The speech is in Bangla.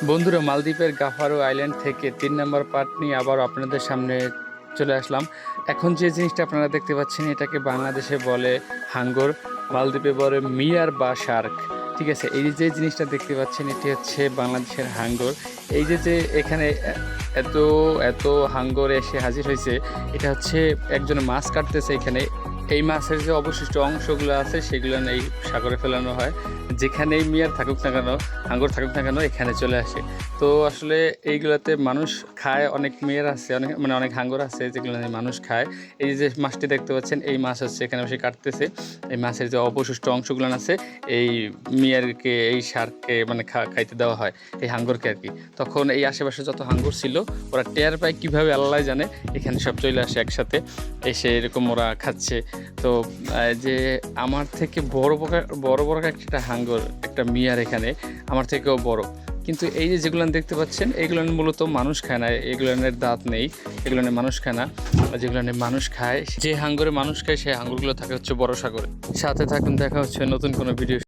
বন্ধুরা, মালদ্বীপের গাফারো আইল্যান্ড থেকে 3 নম্বর পার্ট নিয়ে আবার আপনাদের সামনে চলে আসলাম। এখন যে জিনিসটা আপনারা দেখতে পাচ্ছেন এটাকে বাংলাদেশে বলে হাঙ্গর, মালদ্বীপে বলে মিয়ার বা শার্ক। ঠিক আছে, এই যে জিনিসটা দেখতে পাচ্ছেন এটি হচ্ছে বাংলাদেশের হাঙ্গর। এই যে এখানে এত এত হাঙ্গর এসে হাজির হয়েছে, এটা হচ্ছে একজন মাছ কাটতেছে এখানে। এই মাছের যে অবশিষ্ট অংশগুলো আছে সেগুলো এই সাগরে ফেলানো হয়। যেখানেই মিয়ার থাকুক না কেন, হাঙ্গর থাকুক না কেন, এখানে চলে আসে। তো আসলে এইগুলাতে মানুষ খায়, অনেক মেয়ের আছে, অনেক হাঙ্গর আছে যেগুলো মানুষ খায়। এই যে মাছটি দেখতে পাচ্ছেন, এই মাছ হচ্ছে এখানে বসে কাটতেছে। এই মাছের যে অবশিষ্ট অংশগুলো আছে এই মিয়ারকে, এই শার্ককে খাইতে দেওয়া হয়, এই হাঙ্গরকে আর কি। তখন এই আশেপাশে যত হাঙ্গর ছিল ওরা টের পায় কীভাবে আল্লাহ জানে, এখানে সব চলে আসে একসাথে, এসে এরকম ওরা খাচ্ছে। তো যে আমার থেকে বড় একটা হাঙ্গর, একটা মিয়ার এখানে আমার থেকেও বড়। কিন্তু এই যে যেগুলো দেখতে পাচ্ছেন এইগুলো মূলত মানুষ খায় না, এগুলোর দাঁত নেই, এগুলো মানুষ খায় না। যেগুলো মানুষ খায়, যে হাঙ্গরে মানুষ খায় সেই হাঙ্গরগুলো থাকে হচ্ছে বড় সাগরে। সাথে থাকুন, দেখা হচ্ছে নতুন কোনো ভিডিও।